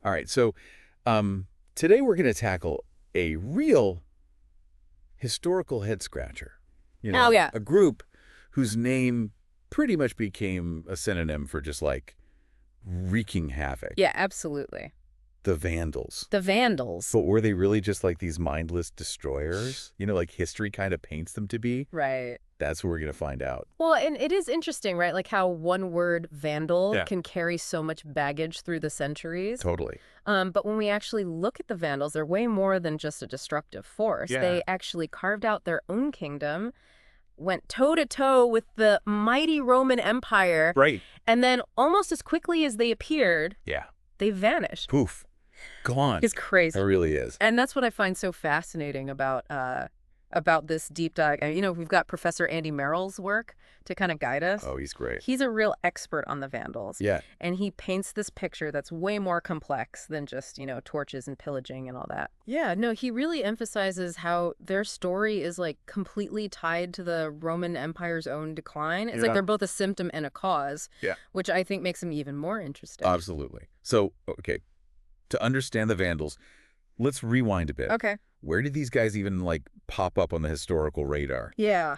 All right, so today we're going to tackle a real historical head scratcher. Oh, yeah. A group whose name pretty much became a synonym for just like wreaking havoc. Yeah, absolutely. The Vandals. The Vandals. But were they really just like these mindless destroyers? Like history kind of paints them to be? Right. That's what we're going to find out. Well, and it is interesting, right? Like how one word vandal Yeah. can carry so much baggage through the centuries. Totally. But when we actually look at the Vandals, they're way more than just a destructive force. Yeah. They actually carved out their own kingdom, went toe-to-toe with the mighty Roman Empire. Right. And then almost as quickly as they appeared, Yeah. they vanished. Poof. Gone. It's crazy. It really is. And that's what I find so fascinating about this deep dive. And, we've got Professor Andy Merrill's work to kind of guide us. Oh, he's great. He's a real expert on the Vandals. Yeah. And he paints this picture that's way more complex than just, torches and pillaging and all that. Yeah, no, he really emphasizes how their story is like completely tied to the Roman Empire's own decline. It's like they're both a symptom and a cause, which I think makes them even more interesting. Absolutely. So, okay, to understand the Vandals, let's rewind a bit. Okay. Where did these guys even like pop up on the historical radar? Yeah.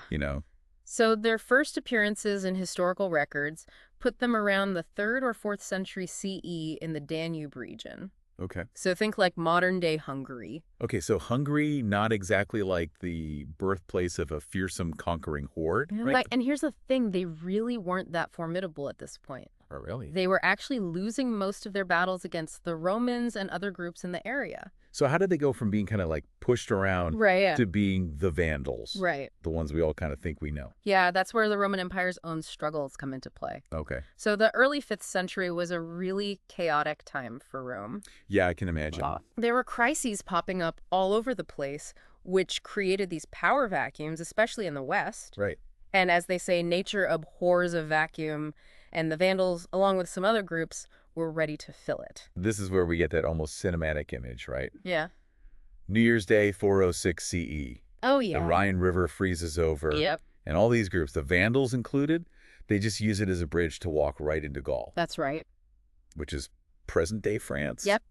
So their first appearances in historical records put them around the 3rd or 4th century CE in the Danube region. Okay. So think like modern-day Hungary. Okay, so Hungary, not exactly like the birthplace of a fearsome conquering horde, right? And here's the thing, they really weren't that formidable at this point. Oh, really? They were actually losing most of their battles against the Romans and other groups in the area. So how did they go from being kind of like pushed around to being the Vandals? Right. The ones we all kind of think we know. Yeah, that's where the Roman Empire's own struggles come into play. Okay. So the early 5th century was a really chaotic time for Rome. Yeah, I can imagine. There were crises popping up all over the place, which created these power vacuums, especially in the West. Right. And as they say, nature abhors a vacuum, and the Vandals, along with some other groups, were ready to fill it. This is where we get that almost cinematic image, right? Yeah. New Year's Day, 406 CE. Oh, yeah. The Rhine River freezes over. Yep. And all these groups, the Vandals included, they just use it as a bridge to walk right into Gaul. That's right. Which is present-day France. Yep.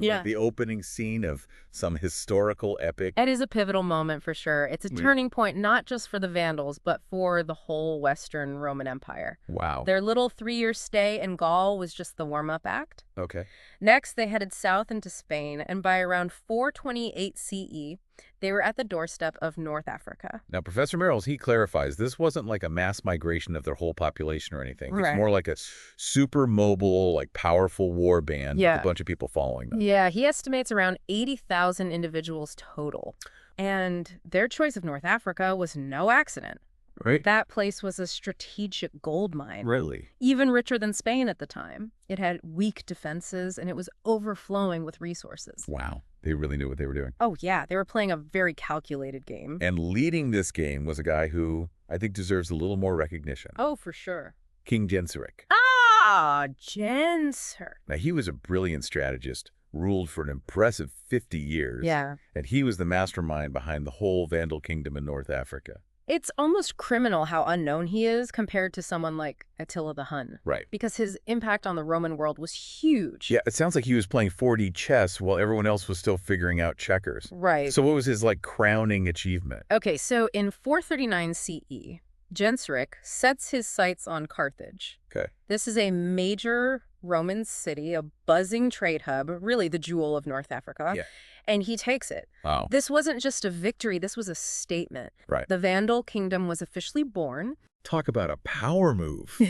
Like the opening scene of some historical epic. It is a pivotal moment for sure. It's a turning point not just for the Vandals, but for the whole Western Roman Empire. Wow. Their little 3-year stay in Gaul was just the warm-up act. Okay. Next, they headed south into Spain, and by around 428 CE, they were at the doorstep of North Africa. Now, Professor Merrills, he clarifies, this wasn't like a mass migration of their whole population or anything. Right. It's more like a super mobile, like powerful war band with a bunch of people following them. Yeah, he estimates around 80,000 individuals total. And their choice of North Africa was no accident. Right. That place was a strategic gold mine. Really? Even richer than Spain at the time. It had weak defenses, and it was overflowing with resources. Wow. They really knew what they were doing. Oh, yeah. They were playing a very calculated game. And leading this game was a guy who I think deserves a little more recognition. Oh, for sure. King Genseric. Ah, Genseric. Now, he was a brilliant strategist, ruled for an impressive 50 years. Yeah. And he was the mastermind behind the whole Vandal kingdom in North Africa. It's almost criminal how unknown he is compared to someone like Attila the Hun. Right. Because his impact on the Roman world was huge. Yeah, it sounds like he was playing 4D chess while everyone else was still figuring out checkers. Right. So what was his, like, crowning achievement? Okay, so in 439 CE, Genseric sets his sights on Carthage. Okay. This is a major Roman city, a buzzing trade hub, really the jewel of North Africa. Yeah. And he takes it. Wow. This wasn't just a victory, this was a statement. Right. The Vandal kingdom was officially born. Talk about a power move.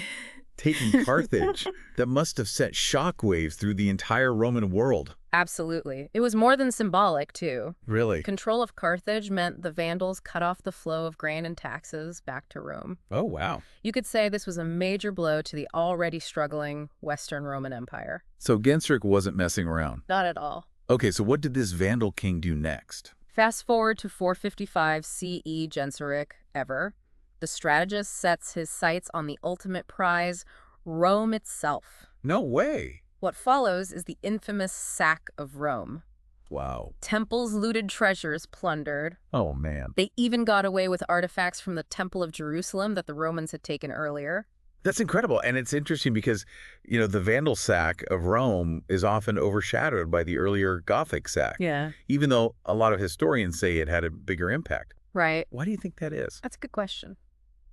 Taking Carthage. That must have sent shockwaves through the entire Roman world. Absolutely. It was more than symbolic, too. Really? Control of Carthage meant the Vandals cut off the flow of grain and taxes back to Rome. Oh, wow. You could say this was a major blow to the already struggling Western Roman Empire. So Genseric wasn't messing around. Not at all. Okay, so what did this Vandal king do next? Fast forward to 455 CE Genseric ever. The strategist sets his sights on the ultimate prize, Rome itself. No way. What follows is the infamous sack of Rome. Wow. Temples looted, treasures plundered. Oh, man. They even got away with artifacts from the Temple of Jerusalem that the Romans had taken earlier. That's incredible. And it's interesting because, the Vandal sack of Rome is often overshadowed by the earlier Gothic sack, Yeah. even though a lot of historians say it had a bigger impact. Right. Why do you think that is? That's a good question.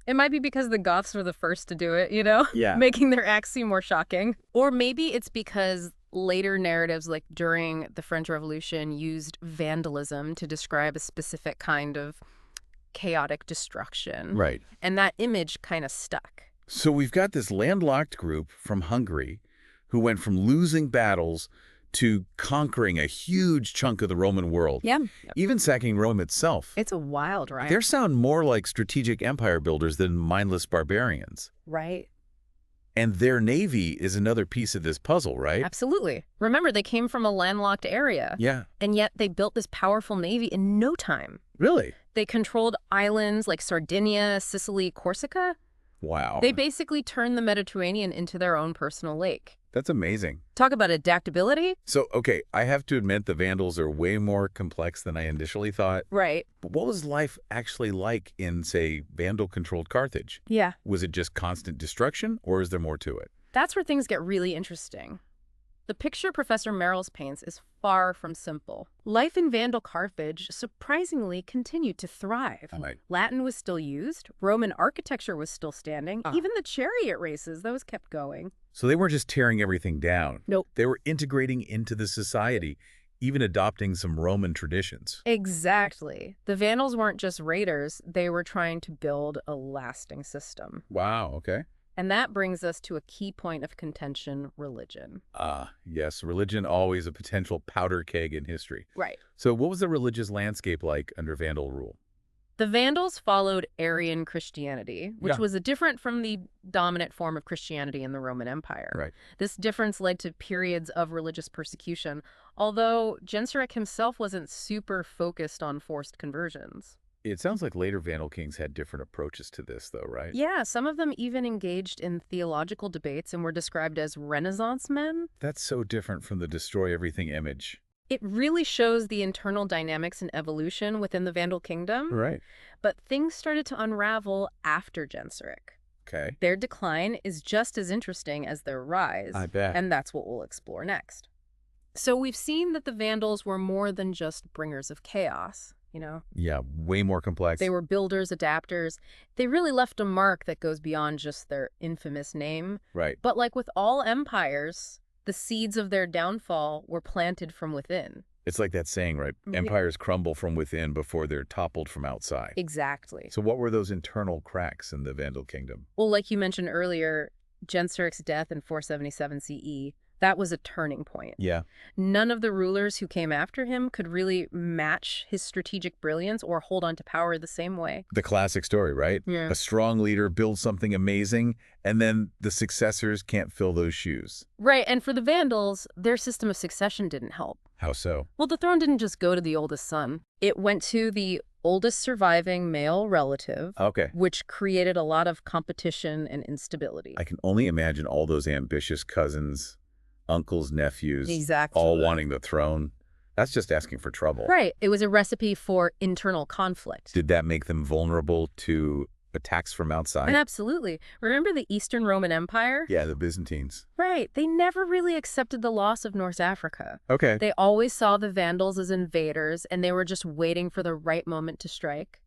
It might be because the Goths were the first to do it, you know? Yeah. Making their acts seem more shocking. Or maybe it's because later narratives, like during the French Revolution, used vandalism to describe a specific kind of chaotic destruction. Right. And that image kind of stuck. So we've got this landlocked group from Hungary who went from losing battles to conquering a huge chunk of the Roman world. Yeah. Even sacking Rome itself. It's a wild ride. They sound more like strategic empire builders than mindless barbarians. Right. And their navy is another piece of this puzzle, right? Absolutely. Remember, they came from a landlocked area. Yeah. And yet they built this powerful navy in no time. Really? They controlled islands like Sardinia, Sicily, Corsica. Wow. They basically turned the Mediterranean into their own personal lake. That's amazing. Talk about adaptability. So, okay, I have to admit the Vandals are way more complex than I initially thought. Right. But what was life actually like in, say, Vandal-controlled Carthage? Yeah. Was it just constant destruction, or is there more to it? That's where things get really interesting. The picture Professor Merrills paints is far from simple. Life in Vandal Carthage surprisingly continued to thrive. Latin was still used, Roman architecture was still standing, even the chariot races, those kept going. So they weren't just tearing everything down. Nope. They were integrating into the society, even adopting some Roman traditions. Exactly. The Vandals weren't just raiders, they were trying to build a lasting system. Wow, okay. And that brings us to a key point of contention, religion. Yes, religion always a potential powder keg in history. Right. So what was the religious landscape like under Vandal rule? The Vandals followed Arian Christianity, which was different from the dominant form of Christianity in the Roman Empire. Right. This difference led to periods of religious persecution, although Genseric himself wasn't super focused on forced conversions. It sounds like later Vandal kings had different approaches to this, though, right? Yeah, some of them even engaged in theological debates and were described as Renaissance men. That's so different from the destroy everything image. It really shows the internal dynamics and evolution within the Vandal kingdom. Right. But things started to unravel after Genseric. Okay. Their decline is just as interesting as their rise. I bet. And that's what we'll explore next. So we've seen that the Vandals were more than just bringers of chaos, you know? Yeah, way more complex. They were builders, adapters. They really left a mark that goes beyond just their infamous name. Right. But like with all empires, the seeds of their downfall were planted from within. It's like that saying, right? Empires crumble from within before they're toppled from outside. Exactly. So what were those internal cracks in the Vandal kingdom? Well, like you mentioned earlier, Genseric's death in 477 CE, that was a turning point. Yeah. None of the rulers who came after him could really match his strategic brilliance or hold on to power the same way. The classic story, right? Yeah. A strong leader builds something amazing, and then the successors can't fill those shoes. Right, and for the Vandals, their system of succession didn't help. How so? Well, the throne didn't just go to the oldest son. It went to the oldest surviving male relative, Okay. which created a lot of competition and instability. I can only imagine all those ambitious cousins, uncles, nephews, Exactly. all wanting the throne. That's just asking for trouble. Right. It was a recipe for internal conflict. Did that make them vulnerable to attacks from outside? And absolutely. Remember the Eastern Roman Empire? Yeah, the Byzantines. Right. They never really accepted the loss of North Africa. Okay. They always saw the Vandals as invaders, and they were just waiting for the right moment to strike.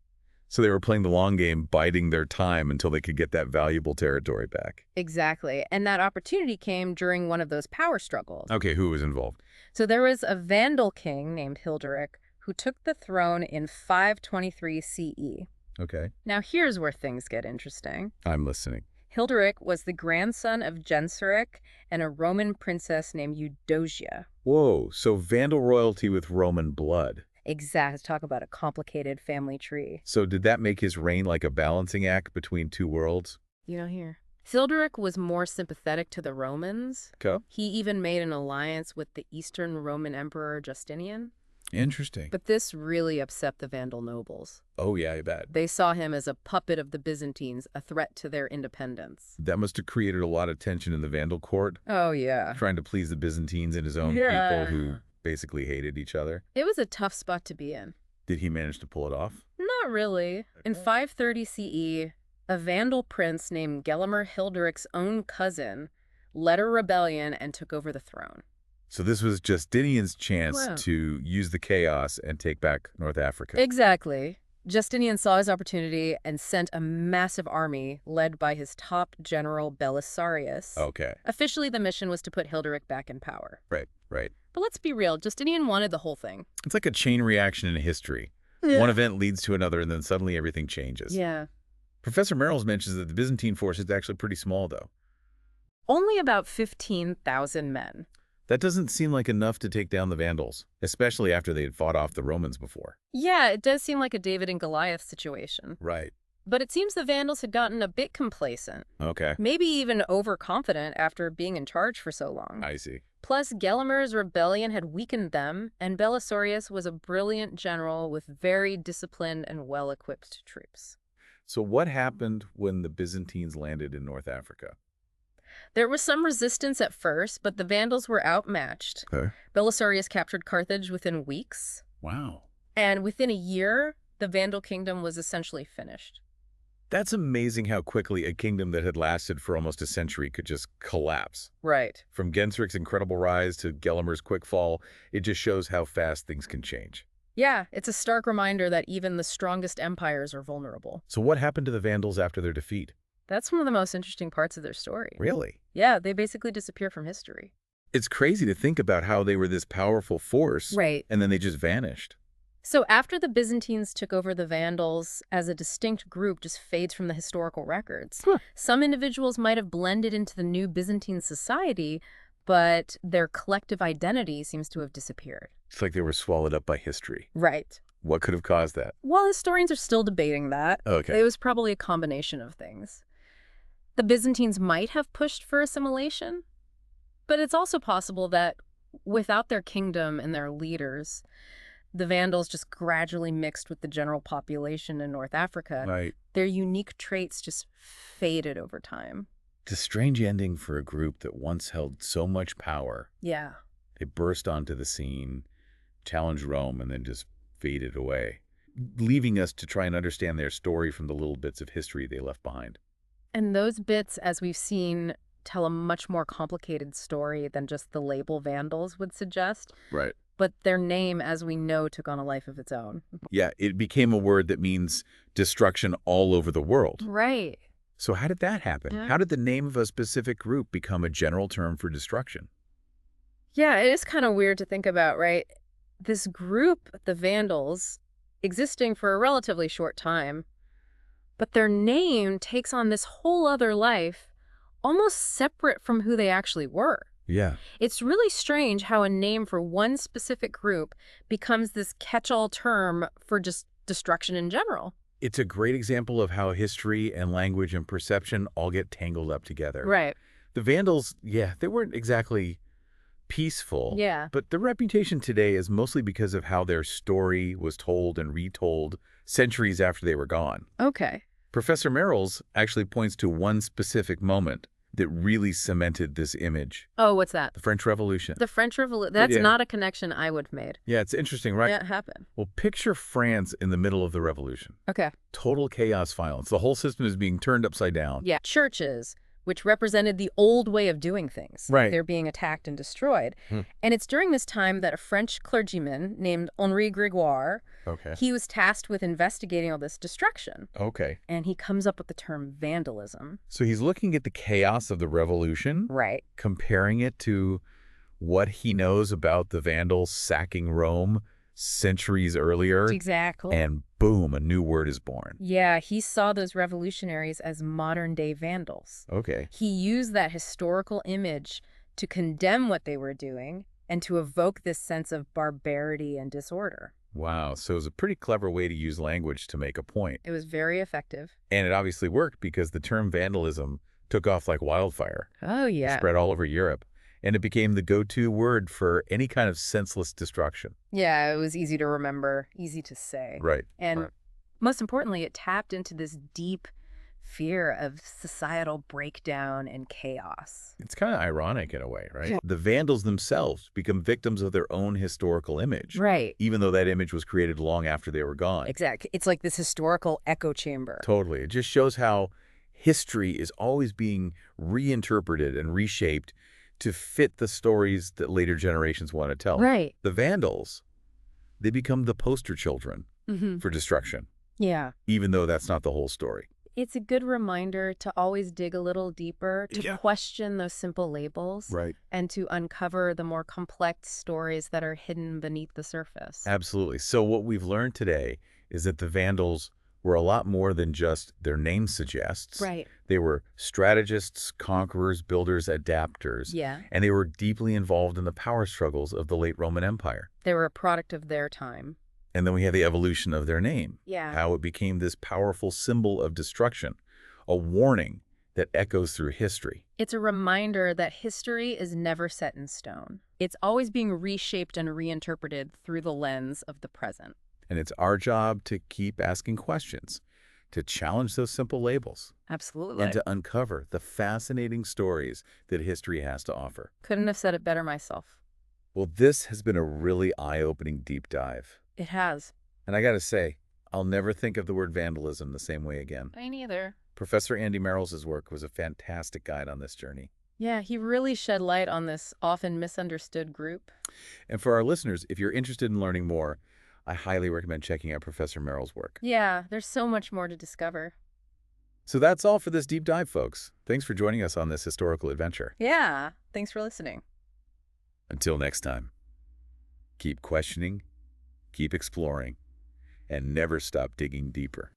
So they were playing the long game, biding their time until they could get that valuable territory back. Exactly. And that opportunity came during one of those power struggles. Okay, who was involved? So there was a Vandal king named Hilderic who took the throne in 523 CE. Okay. Now here's where things get interesting. I'm listening. Hilderic was the grandson of Genseric and a Roman princess named Eudocia. Whoa, so Vandal royalty with Roman blood. Exact. Talk about a complicated family tree. So did that make his reign like a balancing act between two worlds? You don't hear. Hilderic was more sympathetic to the Romans. Okay. He even made an alliance with the Eastern Roman Emperor Justinian. Interesting. But this really upset the Vandal nobles. Oh, yeah, I bet. They saw him as a puppet of the Byzantines, a threat to their independence. That must have created a lot of tension in the Vandal court, Oh, yeah. trying to please the Byzantines and his own Yeah. people who basically hated each other. It was a tough spot to be in. Did he manage to pull it off? Not really. In 530 CE, A Vandal prince named Gelimer Hilderic's own cousin led a rebellion and took over the throne. So this was Justinian's chance Wow. to use the chaos and take back North Africa. Exactly. Justinian saw his opportunity and sent a massive army led by his top general Belisarius. Okay. Officially, the mission was to put Hilderic back in power. Right, right. But let's be real, Justinian wanted the whole thing. It's like a chain reaction in history. Yeah. One event leads to another, and then suddenly everything changes. Yeah. Professor Merrills mentions that the Byzantine force is actually pretty small, though. Only about 15,000 men. That doesn't seem like enough to take down the Vandals, especially after they had fought off the Romans before. Yeah, it does seem like a David and Goliath situation. Right. But it seems the Vandals had gotten a bit complacent. Okay. Maybe even overconfident after being in charge for so long. I see. Plus, Gelimer's rebellion had weakened them, and Belisarius was a brilliant general with very disciplined and well-equipped troops. So what happened when the Byzantines landed in North Africa? There was some resistance at first, but the Vandals were outmatched. Okay. Belisarius captured Carthage within weeks, Wow. and within a year, the Vandal kingdom was essentially finished. That's amazing how quickly a kingdom that had lasted for almost a century could just collapse. Right. From Gensric's incredible rise to Gelimer's quick fall, it just shows how fast things can change. Yeah, it's a stark reminder that even the strongest empires are vulnerable. So what happened to the Vandals after their defeat? That's one of the most interesting parts of their story. Really? Yeah, they basically disappear from history. It's crazy to think about how they were this powerful force, Right. and then they just vanished. So after the Byzantines took over, the Vandals as a distinct group just fades from the historical records. Huh. Some individuals might have blended into the new Byzantine society, but their collective identity seems to have disappeared. It's like they were swallowed up by history. Right. What could have caused that? Well, historians are still debating that. Okay. It was probably a combination of things. The Byzantines might have pushed for assimilation, but it's also possible that without their kingdom and their leaders, the Vandals just gradually mixed with the general population in North Africa. Right. Their unique traits just faded over time. It's a strange ending for a group that once held so much power. Yeah. They burst onto the scene, challenged Rome, and then just faded away, leaving us to try and understand their story from the little bits of history they left behind. And those bits, as we've seen, tell a much more complicated story than just the label Vandals would suggest. Right. But their name, as we know, took on a life of its own. Yeah, it became a word that means destruction all over the world. Right. So how did that happen? Yeah. How did the name of a specific group become a general term for destruction? Yeah, it is kind of weird to think about, right? This group, the Vandals, existing for a relatively short time, but their name takes on this whole other life, almost separate from who they actually were. Yeah. It's really strange how a name for one specific group becomes this catch-all term for just destruction in general. It's a great example of how history and language and perception all get tangled up together. Right. The Vandals, yeah, they weren't exactly peaceful. Yeah. But their reputation today is mostly because of how their story was told and retold centuries after they were gone. Okay. Professor Merrills actually points to one specific moment that really cemented this image. Oh, what's that? The French Revolution. The French Revolution. That's Yeah. not a connection I would have made. Yeah, it's interesting, right? Yeah, it happened. Well, picture France in the middle of the revolution. Okay. Total chaos, violence. The whole system is being turned upside down. Yeah. Churches, which represented the old way of doing things. Right. They're being attacked and destroyed. And it's during this time that a French clergyman named Henri Grégoire, Okay. he was tasked with investigating all this destruction. Okay. And he comes up with the term vandalism. So he's looking at the chaos of the revolution, Right. comparing it to what he knows about the Vandals sacking Rome centuries earlier, Exactly. and boom, a new word is born. Yeah, he saw those revolutionaries as modern-day Vandals. Okay. He used that historical image to condemn what they were doing and to evoke this sense of barbarity and disorder. Wow. So it was a pretty clever way to use language to make a point. It was very effective. And it obviously worked because the term vandalism took off like wildfire. Oh, yeah. Spread all over Europe. And it became the go-to word for any kind of senseless destruction. Yeah, it was easy to remember, easy to say. Right. And right. most importantly, it tapped into this deep fear of societal breakdown and chaos. It's kind of ironic in a way, right? The Vandals themselves become victims of their own historical image, Right. even though that image was created long after they were gone. Exactly. It's like this historical echo chamber. Totally. It just shows how history is always being reinterpreted and reshaped to fit the stories that later generations want to tell. Right. The Vandals, they become the poster children for destruction, Yeah. even though that's not the whole story. It's a good reminder to always dig a little deeper, to question those simple labels, Right. and to uncover the more complex stories that are hidden beneath the surface. Absolutely. So what we've learned today is that the Vandals were a lot more than just their name suggests. Right. They were strategists, conquerors, builders, adapters. Yeah. And they were deeply involved in the power struggles of the late Roman Empire. They were a product of their time. And then we have the evolution of their name. Yeah. How it became this powerful symbol of destruction, a warning that echoes through history. It's a reminder that history is never set in stone. It's always being reshaped and reinterpreted through the lens of the present. And it's our job to keep asking questions, to challenge those simple labels, Absolutely. and to uncover the fascinating stories that history has to offer. Couldn't have said it better myself. Well, this has been a really eye-opening deep dive. It has. And I gotta say, I'll never think of the word vandalism the same way again. I neither. Professor Andy Merrill's work was a fantastic guide on this journey. Yeah, he really shed light on this often misunderstood group. And for our listeners, if you're interested in learning more, I highly recommend checking out Professor Merrill's work. Yeah, there's so much more to discover. So that's all for this deep dive, folks. Thanks for joining us on this historical adventure. Yeah, thanks for listening. Until next time, keep questioning, keep exploring, and never stop digging deeper.